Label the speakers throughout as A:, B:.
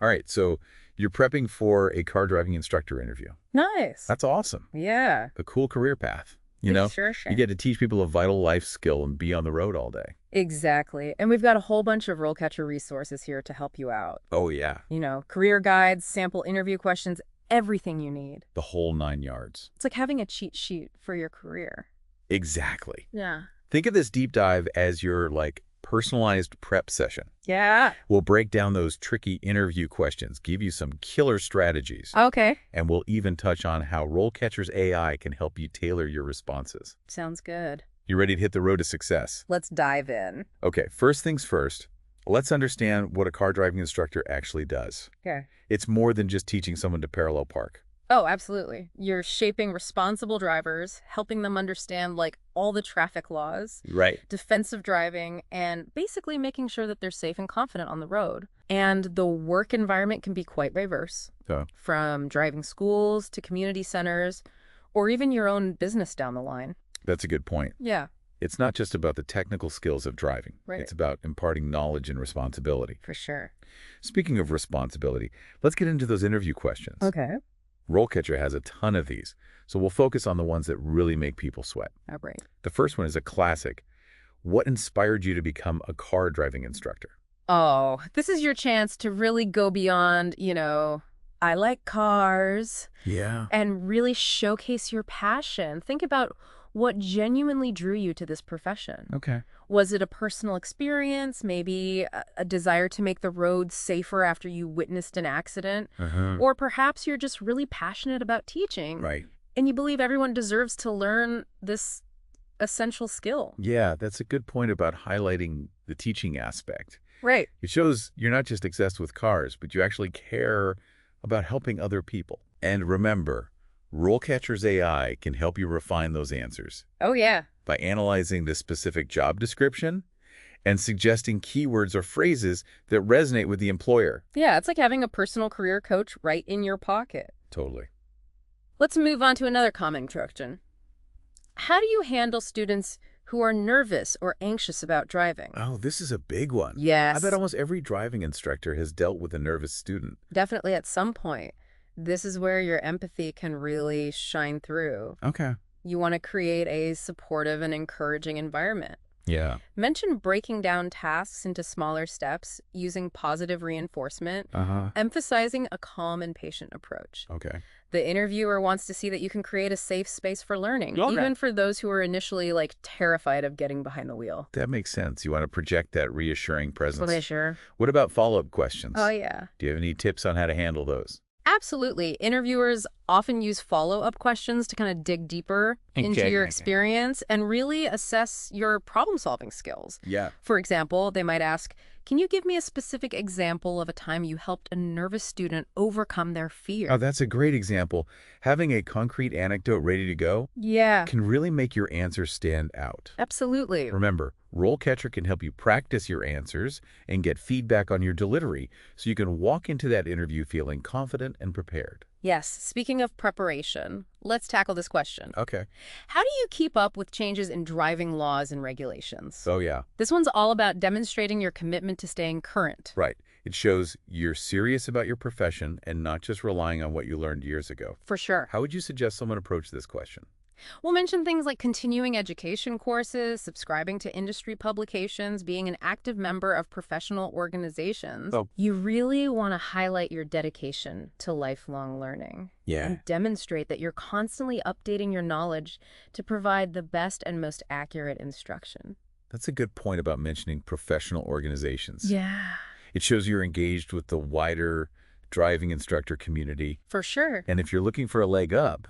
A: All right, so you're prepping for a car driving instructor interview.
B: Nice.
A: That's awesome.
B: Yeah.
A: A cool career path.
B: Sure,
A: You
B: sure.
A: get to teach people a vital life skill and be on the road all day.
B: Exactly. And we've got a whole bunch of RoleCatcher resources here to help you out.
A: Oh, yeah,
B: Career guides, sample interview questions, everything you need.
A: the whole 9 yards.
B: It's like having a cheat sheet for your career.
A: Exactly.
B: Yeah.
A: Think of this deep dive as your, personalized prep session.
B: Yeah.
A: We'll break down those tricky interview questions, give you some killer strategies,
B: Okay.
A: and we'll even touch on how RoleCatcher's AI can help you tailor your responses.
B: Sounds good.
A: You ready to hit the road to success?
B: Let's dive in.
A: Okay, first things first, let's understand what a car driving instructor actually does.
B: Okay.
A: It's more than just teaching someone to parallel park.
B: Oh, absolutely. You're shaping responsible drivers, helping them understand all the traffic laws,
A: Right.
B: defensive driving, and basically making sure that they're safe and confident on the road. And the work environment can be quite diverse,
A: So,
B: from driving schools to community centers, or even your own business down the line.
A: that's a good point.
B: Yeah,
A: It's not just about the technical skills of driving.
B: right.
A: It's about imparting knowledge and responsibility.
B: For sure.
A: Speaking of responsibility, let's get into those interview questions.
B: Okay.
A: RoleCatcher has a ton of these, so we'll focus on the ones that really make people sweat.
B: All right.
A: The first one is a classic. What inspired you to become a car driving instructor?
B: Oh, this is your chance to really go beyond, I like cars,
A: Yeah.
B: and really showcase your passion. Think about what genuinely drew you to this profession.
A: Okay.
B: Was it a personal experience, maybe a desire to make the roads safer after you witnessed an accident?
A: Uh-huh.
B: Or perhaps you're just really passionate about teaching
A: Right.
B: and you believe everyone deserves to learn this essential skill.
A: Yeah, that's a good point about highlighting the teaching aspect.
B: Right.
A: It shows you're not just obsessed with cars, but you actually care about helping other people. And remember, RoleCatcher's AI can help you refine those answers
B: Oh, yeah.
A: by analyzing the specific job description and suggesting keywords or phrases that resonate with the employer.
B: Yeah, it's like having a personal career coach right in your pocket.
A: Totally.
B: Let's move on to another common question. How do you handle students who are nervous or anxious about driving?
A: Oh, this is a big one.
B: Yes.
A: I bet almost every driving instructor has dealt with a nervous student.
B: Definitely at some point. This is where your empathy can really shine through.
A: Okay.
B: You want to create a supportive and encouraging environment.
A: Yeah.
B: Mention breaking down tasks into smaller steps, using positive reinforcement,
A: Uh-huh.
B: emphasizing a calm and patient approach.
A: Okay.
B: The interviewer wants to see that you can create a safe space for learning,
A: Okay.
B: even for those who are initially terrified of getting behind the wheel.
A: That makes sense. You want to project that reassuring presence.
B: Sure.
A: What about follow-up questions?
B: Oh, yeah.
A: Do you have any tips on how to handle those?
B: Absolutely. Interviewers often use follow-up questions to kind of dig deeper into your experience and really assess your problem-solving skills.
A: Yeah.
B: For example, they might ask, can you give me a specific example of a time you helped a nervous student overcome their fear?
A: Oh, that's a great example. Having a concrete anecdote ready to go
B: Yeah,
A: can really make your answers stand out.
B: absolutely.
A: Remember, RoleCatcher can help you practice your answers and get feedback on your delivery so you can walk into that interview feeling confident and prepared.
B: Yes, speaking of preparation, let's tackle this question.
A: Okay.
B: How do you keep up with changes in driving laws and regulations?
A: Oh, yeah.
B: This one's all about demonstrating your commitment to staying current.
A: Right. It shows you're serious about your profession and not just relying on what you learned years ago.
B: For sure.
A: How would you suggest someone approach this question?
B: We'll mention things like continuing education courses, subscribing to industry publications, being an active member of professional organizations.
A: Oh.
B: You really want to highlight your dedication to lifelong learning.
A: Yeah.
B: And demonstrate that you're constantly updating your knowledge to provide the best and most accurate instruction.
A: That's a good point about mentioning professional organizations.
B: Yeah.
A: It shows you're engaged with the wider driving instructor community.
B: For sure.
A: And if you're looking for a leg up,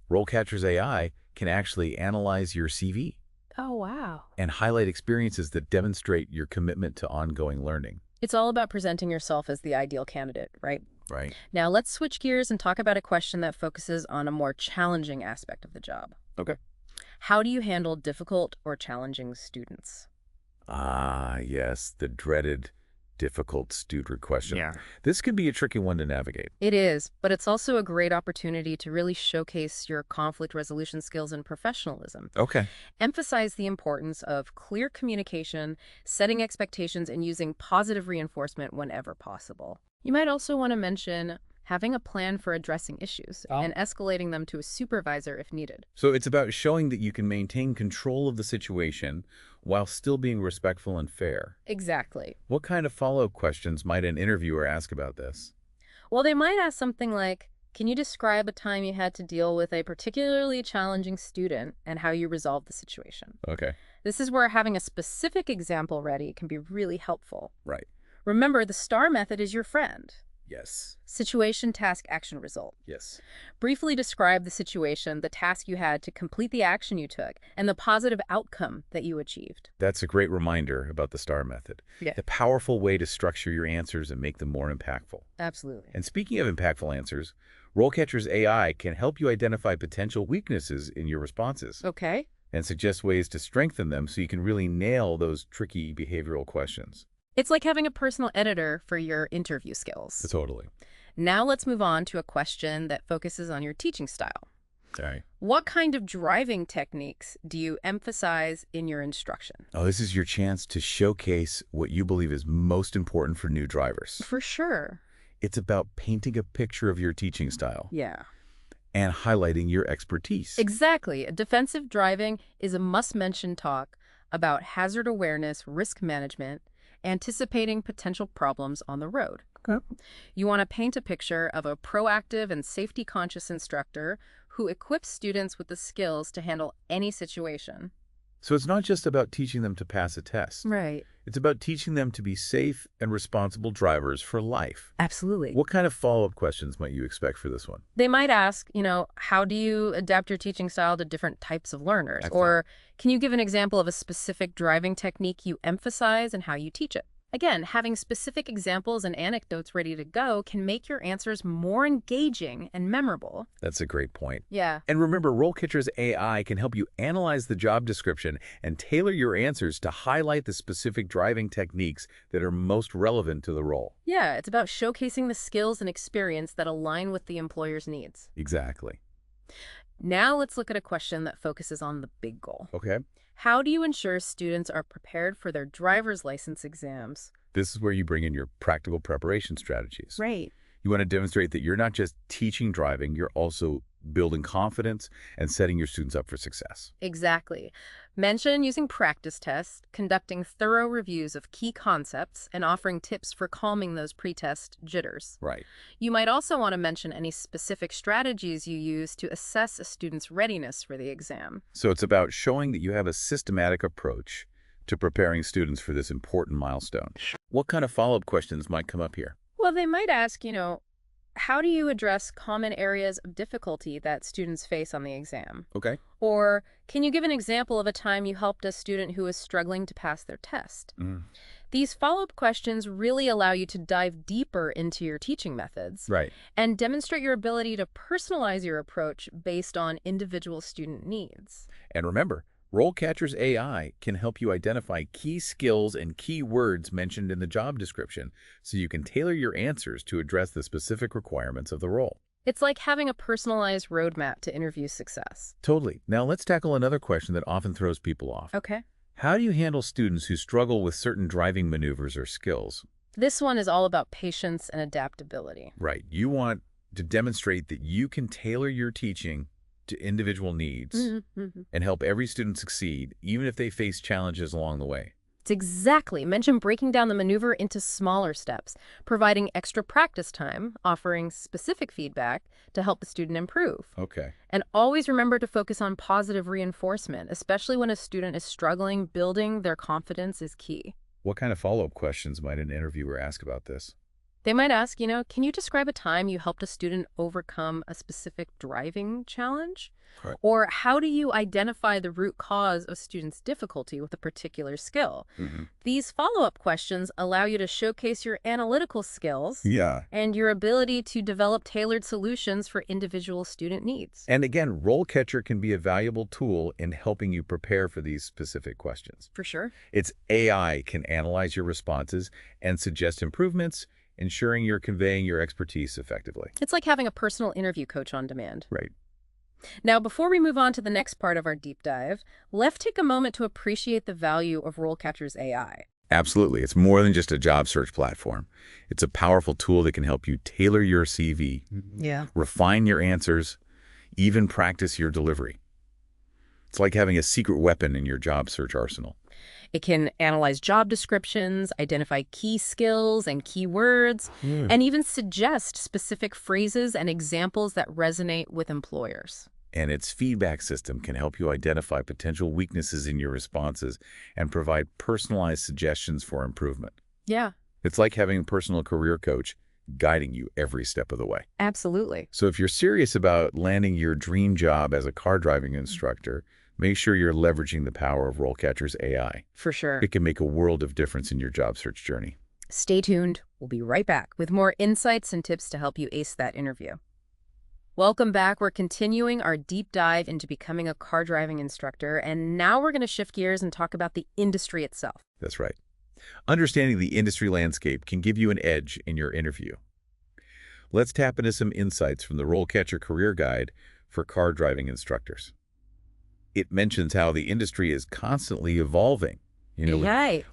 A: RoleCatcher's AI can actually analyze your CV
B: Oh, wow.
A: and highlight experiences that demonstrate your commitment to ongoing learning.
B: It's all about presenting yourself as the ideal candidate, right?
A: Right.
B: Now let's switch gears and talk about a question that focuses on a more challenging aspect of the job.
A: Okay.
B: How do you handle difficult or challenging students?
A: Ah, yes, the dreaded difficult student question.
B: Yeah.
A: This can be a tricky one to navigate.
B: It is, but it's also a great opportunity to really showcase your conflict resolution skills and professionalism.
A: Okay.
B: Emphasize the importance of clear communication, setting expectations, and using positive reinforcement whenever possible. You might also want to mention having a plan for addressing issues and escalating them to a supervisor if needed.
A: So it's about showing that you can maintain control of the situation while still being respectful and fair.
B: Exactly.
A: What kind of follow-up questions might an interviewer ask about this?
B: Well, they might ask something like, can you describe a time you had to deal with a particularly challenging student and how you resolved the situation?
A: Okay.
B: This is where having a specific example ready can be really helpful.
A: Right.
B: Remember, the STAR method is your friend.
A: Yes.
B: Situation, task, action, result.
A: Yes.
B: Briefly describe the situation, the task you had to complete the action you took, and the positive outcome that you achieved.
A: That's a great reminder about the STAR method.
B: Yeah.
A: The powerful way to structure your answers and make them more impactful.
B: Absolutely.
A: And speaking of impactful answers, RoleCatcher's AI can help you identify potential weaknesses in your responses
B: Okay.
A: and suggest ways to strengthen them so you can really nail those tricky behavioral questions.
B: It's like having a personal editor for your interview skills.
A: Totally.
B: Now let's move on to a question that focuses on your teaching style.
A: All right.
B: What kind of driving techniques do you emphasize in your instruction?
A: Oh, this is your chance to showcase what you believe is most important for new drivers.
B: For sure.
A: It's about painting a picture of your teaching style
B: Yeah.
A: and highlighting your expertise.
B: Exactly. Defensive driving is a must-mention talk about hazard awareness, risk management, anticipating potential problems on the road.
A: Okay.
B: You want to paint a picture of a proactive and safety-conscious instructor who equips students with the skills to handle any situation.
A: So it's not just about teaching them to pass a test.
B: Right.
A: It's about teaching them to be safe and responsible drivers for life.
B: Absolutely.
A: What kind of follow-up questions might you expect for this one?
B: They might ask, how do you adapt your teaching style to different types of learners?
A: Excellent.
B: Or can you give an example of a specific driving technique you emphasize and how you teach it? Again, having specific examples and anecdotes ready to go can make your answers more engaging and memorable.
A: That's a great point.
B: Yeah.
A: And remember, RoleCatcher's AI can help you analyze the job description and tailor your answers to highlight the specific driving techniques that are most relevant to the role.
B: Yeah, it's about showcasing the skills and experience that align with the employer's needs.
A: Exactly.
B: Now let's look at a question that focuses on the big goal.
A: Okay.
B: How do you ensure students are prepared for their driver's license exams?
A: This is where you bring in your practical preparation strategies.
B: Right.
A: You want to demonstrate that you're not just teaching driving, you're also building confidence and setting your students up for success.
B: Exactly. Mention using practice tests, conducting thorough reviews of key concepts, and offering tips for calming those pre-test jitters.
A: Right.
B: You might also want to mention any specific strategies you use to assess a student's readiness for the exam.
A: So it's about showing that you have a systematic approach to preparing students for this important milestone. What kind of follow-up questions might come up here?
B: Well, they might ask, how do you address common areas of difficulty that students face on the exam?
A: Okay.
B: Or can you give an example of a time you helped a student who was struggling to pass their test? These follow-up questions really allow you to dive deeper into your teaching methods
A: Right.
B: and demonstrate your ability to personalize your approach based on individual student needs.
A: And remember, RoleCatcher's AI can help you identify key skills and key words mentioned in the job description so you can tailor your answers to address the specific requirements of the role.
B: It's like having a personalized roadmap to interview success.
A: Totally. Now let's tackle another question that often throws people off.
B: Okay.
A: How do you handle students who struggle with certain driving maneuvers or skills?
B: This one is all about patience and adaptability.
A: Right. You want to demonstrate that you can tailor your teaching to individual needs and help every student succeed, even if they face challenges along the way.
B: It's exactly. Mention breaking down the maneuver into smaller steps, providing extra practice time, offering specific feedback to help the student improve.
A: Okay.
B: And always remember to focus on positive reinforcement, especially when a student is struggling. Building their confidence is key.
A: What kind of follow-up questions might an interviewer ask about this?
B: They might ask, can you describe a time you helped a student overcome a specific driving challenge?
A: Right.
B: Or how do you identify the root cause of students' difficulty with a particular skill? These follow-up questions allow you to showcase your analytical skills and your ability to develop tailored solutions for individual student needs.
A: And again, RoleCatcher can be a valuable tool in helping you prepare for these specific questions.
B: For sure.
A: Its AI can analyze your responses and suggest improvements, ensuring you're conveying your expertise effectively.
B: It's like having a personal interview coach on demand.
A: Right.
B: Now, before we move on to the next part of our deep dive, let's take a moment to appreciate the value of RoleCatcher's AI.
A: Absolutely. It's more than just a job search platform. It's a powerful tool that can help you tailor your CV,
B: Yeah.
A: refine your answers, even practice your delivery. It's like having a secret weapon in your job search arsenal.
B: It can analyze job descriptions, identify key skills and keywords, and even suggest specific phrases and examples that resonate with employers.
A: And its feedback system can help you identify potential weaknesses in your responses and provide personalized suggestions for improvement.
B: Yeah,
A: It's like having a personal career coach guiding you every step of the way.
B: absolutely.
A: So if you're serious about landing your dream job as a car driving instructor, make sure you're leveraging the power of RoleCatcher's AI.
B: For sure.
A: It can make a world of difference in your job search journey.
B: Stay tuned. We'll be right back with more insights and tips to help you ace that interview. Welcome back. We're continuing our deep dive into becoming a car driving instructor, and now we're going to shift gears and talk about the industry itself.
A: That's right. Understanding the industry landscape can give you an edge in your interview. Let's tap into some insights from the RoleCatcher Career Guide for car driving instructors. It mentions how the industry is constantly evolving,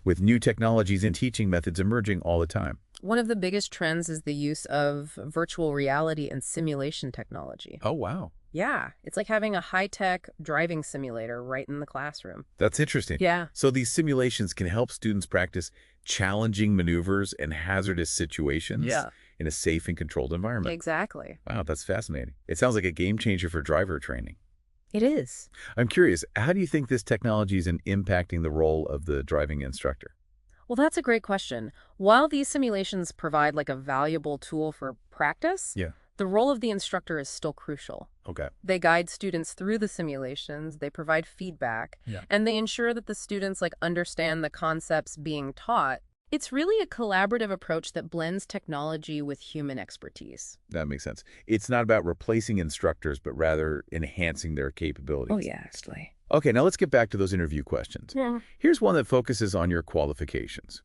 A: with new technologies and teaching methods emerging all the time.
B: One of the biggest trends is the use of virtual reality and simulation technology.
A: Oh, wow.
B: Yeah, it's like having a high-tech driving simulator right in the classroom.
A: That's interesting.
B: Yeah.
A: So these simulations can help students practice challenging maneuvers and hazardous situations in a safe and controlled environment.
B: Exactly.
A: Wow, that's fascinating. It sounds like a game changer for driver training.
B: It is.
A: I'm curious, how do you think this technology is impacting the role of the driving instructor?
B: Well, that's a great question. While these simulations provide like a valuable tool for practice, the role of the instructor is still crucial.
A: Okay.
B: They guide students through the simulations, they provide feedback, and they ensure that the students understand the concepts being taught. It's really a collaborative approach that blends technology with human expertise.
A: That makes sense. It's not about replacing instructors, but rather enhancing their capabilities.
B: Oh, yeah, actually.
A: Okay, now let's get back to those interview questions. Here's one that focuses on your qualifications.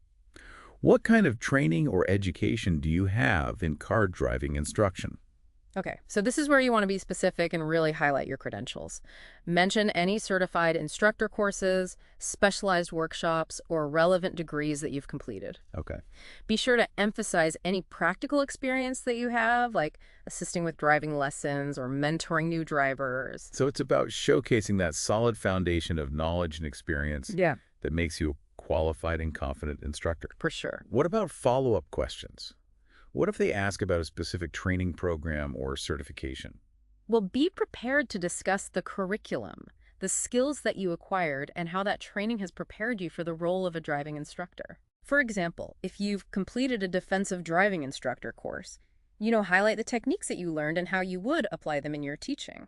A: What kind of training or education do you have in car driving instruction?
B: Okay, so this is where you want to be specific and really highlight your credentials. Mention any certified instructor courses, specialized workshops, or relevant degrees that you've completed.
A: Okay.
B: Be sure to emphasize any practical experience that you have, like assisting with driving lessons or mentoring new drivers.
A: So it's about showcasing that solid foundation of knowledge and experience that makes you a qualified and confident instructor.
B: For sure.
A: What about follow-up questions? What if they ask about a specific training program or certification?
B: Well, be prepared to discuss the curriculum, the skills that you acquired, and how that training has prepared you for the role of a driving instructor. For example, if you've completed a defensive driving instructor course, highlight the techniques that you learned and how you would apply them in your teaching.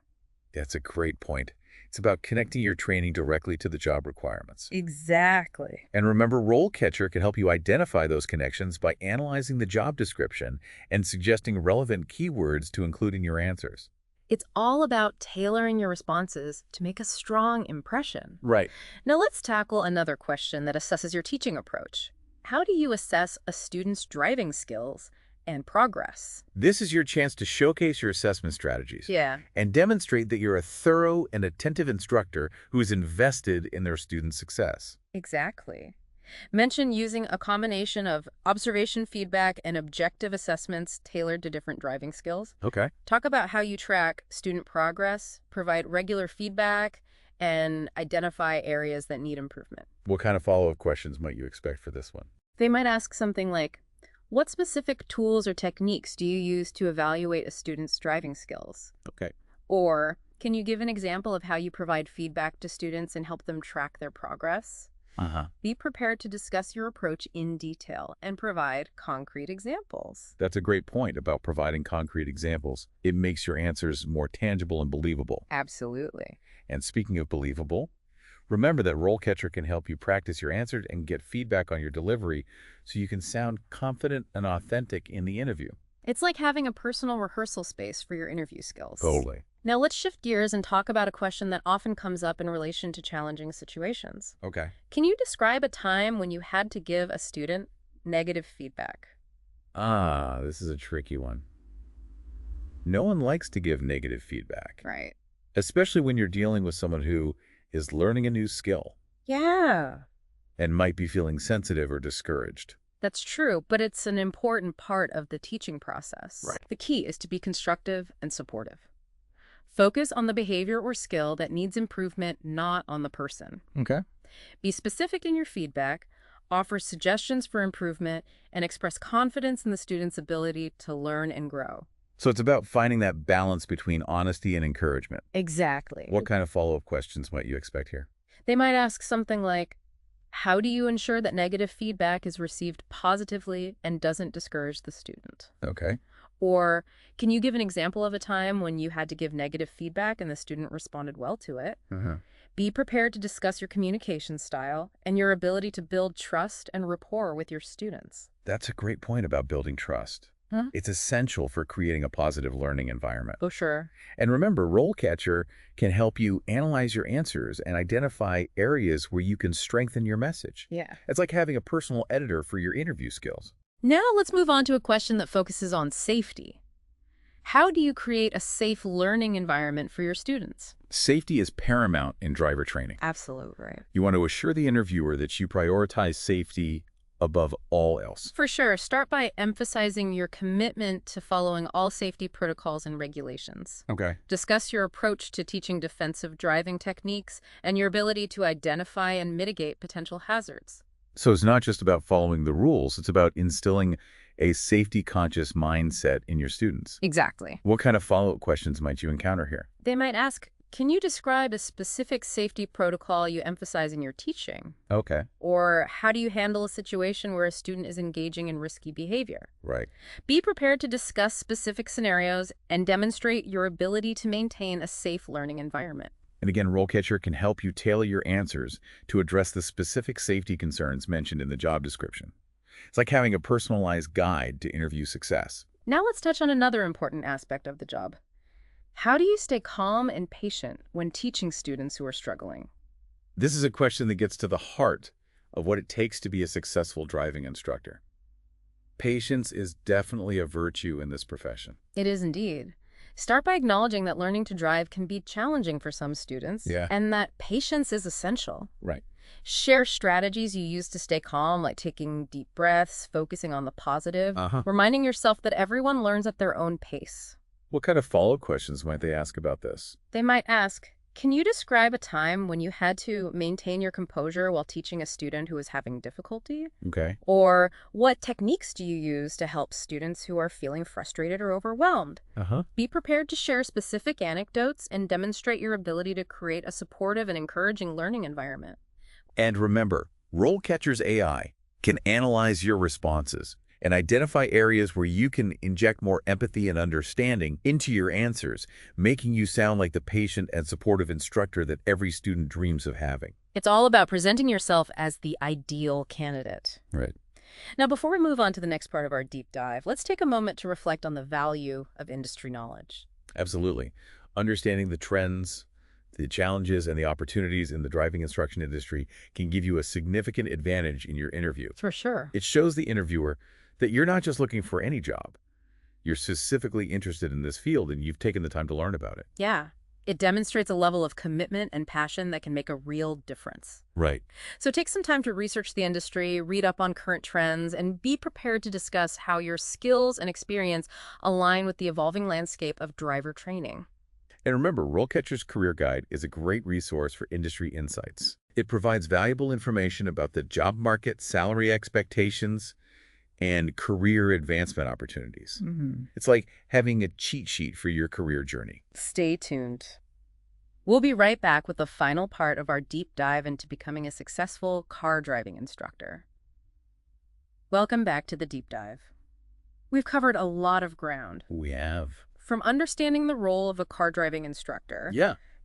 A: That's a great point. It's about connecting your training directly to the job requirements.
B: Exactly.
A: And remember, RoleCatcher can help you identify those connections by analyzing the job description and suggesting relevant keywords to include in your answers.
B: It's all about tailoring your responses to make a strong impression.
A: Right.
B: Now let's tackle another question that assesses your teaching approach. How do you assess a student's driving skills and progress?
A: This is your chance to showcase your assessment strategies and demonstrate that you're a thorough and attentive instructor who is invested in their students' success.
B: Exactly. Mention using a combination of observation feedback and objective assessments tailored to different driving skills.
A: Okay.
B: Talk about how you track student progress, provide regular feedback, and identify areas that need improvement.
A: What kind of follow-up questions might you expect for this one?
B: They might ask something like, what specific tools or techniques do you use to evaluate a student's driving skills?
A: Okay.
B: Or, can you give an example of how you provide feedback to students and help them track their progress? Be prepared to discuss your approach in detail and provide concrete examples.
A: That's a great point about providing concrete examples. It makes your answers more tangible and believable.
B: Absolutely.
A: And speaking of believable, remember that RoleCatcher can help you practice your answers and get feedback on your delivery so you can sound confident and authentic in the interview.
B: It's like having a personal rehearsal space for your interview skills.
A: Totally.
B: Now let's shift gears and talk about a question that often comes up in relation to challenging situations.
A: Okay.
B: Can you describe a time when you had to give a student negative feedback?
A: This is a tricky one. No one likes to give negative feedback.
B: Right.
A: Especially when you're dealing with someone who is learning a new skill.
B: Yeah.
A: and might be feeling sensitive or discouraged.
B: That's true, but it's an important part of the teaching process.
A: Right.
B: The key is to be constructive and supportive. Focus on the behavior or skill that needs improvement, not on the person.
A: Okay.
B: Be specific in your feedback, offer suggestions for improvement, and express confidence in the student's ability to learn and grow.
A: So it's about finding that balance between honesty and encouragement.
B: Exactly.
A: What kind of follow-up questions might you expect here?
B: They might ask something like, how do you ensure that negative feedback is received positively and doesn't discourage the student?
A: Okay.
B: Or, can you give an example of a time when you had to give negative feedback and the student responded well to it? Be prepared to discuss your communication style and your ability to build trust and rapport with your students.
A: That's a great point about building trust. It's essential for creating a positive learning environment.
B: Oh, sure.
A: And remember, RoleCatcher can help you analyze your answers and identify areas where you can strengthen your message.
B: Yeah.
A: It's like having a personal editor for your interview skills.
B: Now let's move on to a question that focuses on safety. How do you create a safe learning environment for your students?
A: Safety is paramount in driver training.
B: Absolutely.
A: You want to assure the interviewer that you prioritize safety above all else.
B: For sure. Start by emphasizing your commitment to following all safety protocols and regulations.
A: Okay.
B: Discuss your approach to teaching defensive driving techniques and your ability to identify and mitigate potential hazards.
A: So it's not just about following the rules, it's about instilling a safety-conscious mindset in your students.
B: Exactly.
A: What kind of follow-up questions might you encounter here?
B: They might ask, can you describe a specific safety protocol you emphasize in your teaching?
A: Okay.
B: Or how do you handle a situation where a student is engaging in risky behavior?
A: Right.
B: Be prepared to discuss specific scenarios and demonstrate your ability to maintain a safe learning environment.
A: And again, RoleCatcher can help you tailor your answers to address the specific safety concerns mentioned in the job description. It's like having a personalized guide to interview success.
B: Now let's touch on another important aspect of the job. How do you stay calm and patient when teaching students who are struggling?
A: This is a question that gets to the heart of what it takes to be a successful driving instructor. Patience is definitely a virtue in this profession.
B: It is indeed. Start by acknowledging that learning to drive can be challenging for some students, and that patience is essential.
A: Right.
B: Share strategies you use to stay calm, like taking deep breaths, focusing on the positive, reminding yourself that everyone learns at their own pace.
A: What kind of follow-up questions might they ask about this?
B: They might ask, can you describe a time when you had to maintain your composure while teaching a student who is having difficulty?
A: Okay.
B: Or what techniques do you use to help students who are feeling frustrated or overwhelmed? Be prepared to share specific anecdotes and demonstrate your ability to create a supportive and encouraging learning environment.
A: And remember, RoleCatcher's AI can analyze your responses and identify areas where you can inject more empathy and understanding into your answers, making you sound like the patient and supportive instructor that every student dreams of having.
B: It's all about presenting yourself as the ideal candidate.
A: Right.
B: Now, before we move on to the next part of our deep dive, let's take a moment to reflect on the value of industry knowledge.
A: Absolutely. Understanding the trends, the challenges, and the opportunities in the driving instruction industry can give you a significant advantage in your interview.
B: For sure.
A: It shows the interviewer that you're not just looking for any job. You're specifically interested in this field, and you've taken the time to learn about it.
B: Yeah. It demonstrates a level of commitment and passion that can make a real difference.
A: Right.
B: So take some time to research the industry, read up on current trends, and be prepared to discuss how your skills and experience align with the evolving landscape of driver training.
A: And remember, RoleCatcher's Career Guide is a great resource for industry insights. It provides valuable information about the job market, salary expectations, and career advancement opportunities. It's like having a cheat sheet for your career journey.
B: Stay tuned. We'll be right back with the final part of our deep dive into becoming a successful car driving instructor. Welcome back to the deep dive. We've covered a lot of ground.
A: We have.
B: From understanding the role of a car driving instructor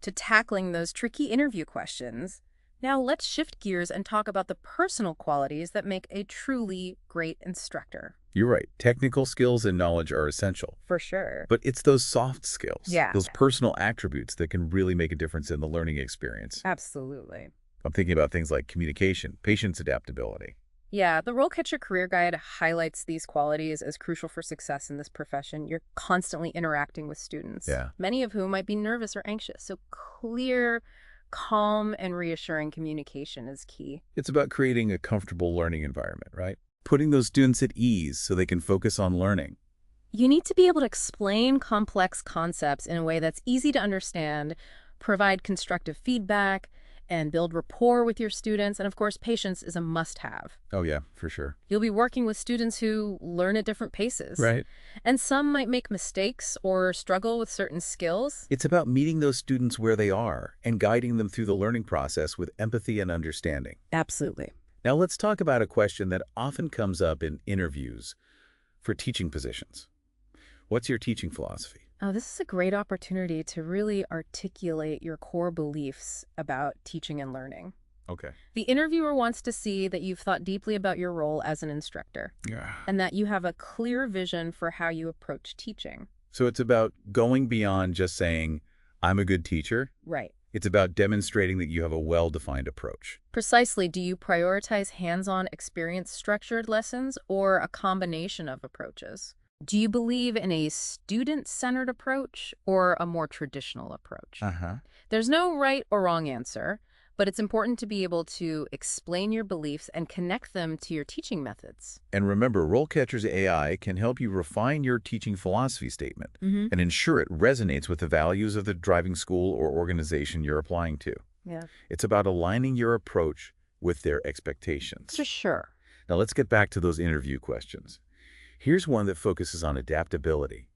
B: to tackling those tricky interview questions. Now let's shift gears and talk about the personal qualities that make a truly great instructor.
A: You're right. Technical skills and knowledge are essential.
B: For sure.
A: But it's those soft skills,
B: Yeah.
A: those personal attributes that can really make a difference in the learning experience.
B: Absolutely.
A: I'm thinking about things like communication, patience, adaptability.
B: Yeah, the RoleCatcher Career Guide highlights these qualities as crucial for success in this profession. You're constantly interacting with students, many of whom might be nervous or anxious. So clear calm and reassuring communication is key.
A: It's about creating a comfortable learning environment, right? Putting those students at ease so they can focus on learning.
B: You need to be able to explain complex concepts in a way that's easy to understand, provide constructive feedback, and build rapport with your students. And of course, patience is a must-have.
A: Oh yeah, for sure.
B: You'll be working with students who learn at different paces.
A: Right.
B: And some might make mistakes or struggle with certain skills.
A: It's about meeting those students where they are and guiding them through the learning process with empathy and understanding.
B: Absolutely.
A: Now let's talk about a question that often comes up in interviews for teaching positions. What's your teaching philosophy?
B: Oh, this is a great opportunity to really articulate your core beliefs about teaching and learning.
A: Okay.
B: The interviewer wants to see that you've thought deeply about your role as an instructor
A: Yeah.
B: and that you have a clear vision for how you approach teaching.
A: So it's about going beyond just saying, I'm a good teacher.
B: Right.
A: It's about demonstrating that you have a well-defined approach.
B: Precisely. Do you prioritize hands-on experience-structured lessons or a combination of approaches? Do you believe in a student-centered approach or a more traditional approach? There's no right or wrong answer, but it's important to be able to explain your beliefs and connect them to your teaching methods.
A: And remember, RoleCatcher's AI can help you refine your teaching philosophy statement and ensure it resonates with the values of the driving school or organization you're applying to.
B: Yeah.
A: It's about aligning your approach with their expectations.
B: For sure.
A: Now let's get back to those interview questions. Here's one that focuses on adaptability.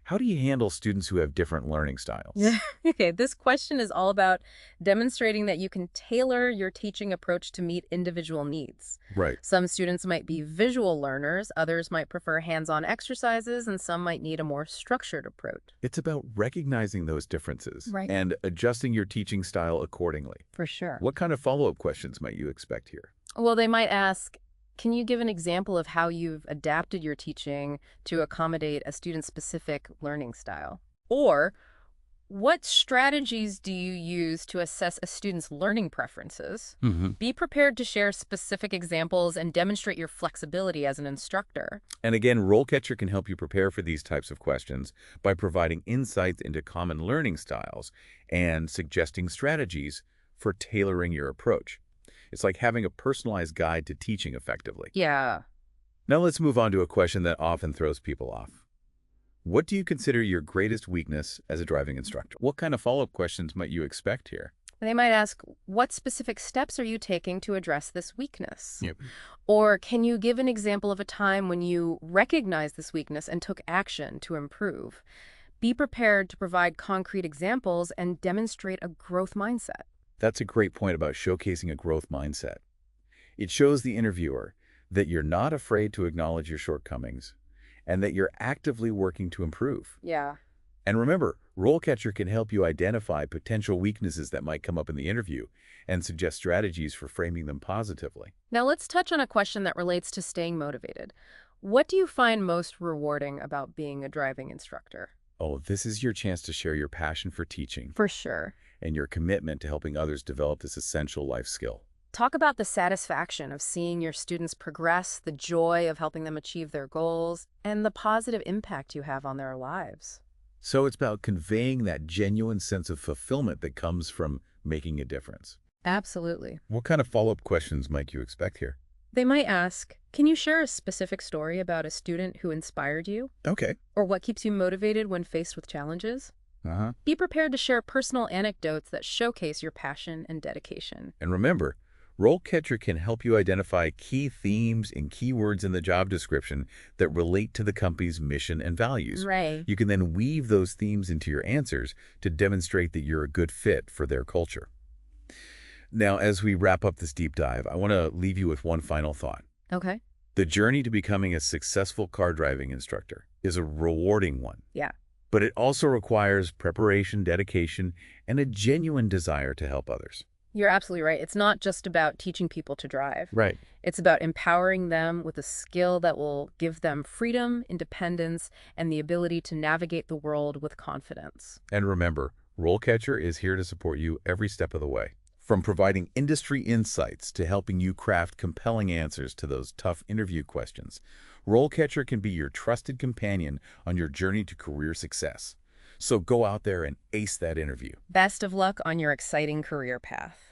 A: How do you handle students who have different learning styles?
B: Yeah. Okay, this question is all about demonstrating that you can tailor your teaching approach to meet individual needs.
A: Right.
B: Some students might be visual learners, others might prefer hands-on exercises, and some might need a more structured approach.
A: It's about recognizing those differences
B: Right.
A: and adjusting your teaching style accordingly.
B: For sure.
A: What kind of follow-up questions might you expect here?
B: Well, they might ask, can you give an example of how you've adapted your teaching to accommodate a student-specific learning style? Or, what strategies do you use to assess a student's learning preferences? Be prepared to share specific examples and demonstrate your flexibility as an instructor.
A: And again, RoleCatcher can help you prepare for these types of questions by providing insights into common learning styles and suggesting strategies for tailoring your approach. It's like having a personalized guide to teaching effectively.
B: Yeah.
A: Now let's move on to a question that often throws people off. What do you consider your greatest weakness as a driving instructor? What kind of follow-up questions might you expect here?
B: They might ask, what specific steps are you taking to address this weakness?
A: Yep.
B: Or can you give an example of a time when you recognized this weakness and took action to improve? Be prepared to provide concrete examples and demonstrate a growth mindset.
A: That's a great point about showcasing a growth mindset. It shows the interviewer that you're not afraid to acknowledge your shortcomings and that you're actively working to improve.
B: Yeah.
A: And remember, RoleCatcher can help you identify potential weaknesses that might come up in the interview and suggest strategies for framing them positively.
B: Now let's touch on a question that relates to staying motivated. What do you find most rewarding about being a driving instructor?
A: Oh, this is your chance to share your passion for teaching
B: For sure.
A: and your commitment to helping others develop this essential life skill.
B: Talk about the satisfaction of seeing your students progress, the joy of helping them achieve their goals, and the positive impact you have on their lives.
A: So it's about conveying that genuine sense of fulfillment that comes from making a difference.
B: Absolutely.
A: What kind of follow-up questions might you expect here?
B: They might ask, can you share a specific story about a student who inspired you?
A: Okay.
B: Or what keeps you motivated when faced with challenges? Be prepared to share personal anecdotes that showcase your passion and dedication.
A: And remember, RoleCatcher can help you identify key themes and keywords in the job description that relate to the company's mission and values.
B: Right.
A: You can then weave those themes into your answers to demonstrate that you're a good fit for their culture. Now, as we wrap up this deep dive, I want to leave you with one final thought.
B: Okay.
A: The journey to becoming a successful car driving instructor is a rewarding one.
B: Yeah.
A: But it also requires preparation, dedication, and a genuine desire to help others.
B: You're absolutely right. It's not just about teaching people to drive.
A: Right.
B: It's about empowering them with a skill that will give them freedom, independence, and the ability to navigate the world with confidence.
A: And remember, RoleCatcher is here to support you every step of the way. From providing industry insights to helping you craft compelling answers to those tough interview questions, RoleCatcher can be your trusted companion on your journey to career success. So go out there and ace that interview.
B: Best of luck on your exciting career path.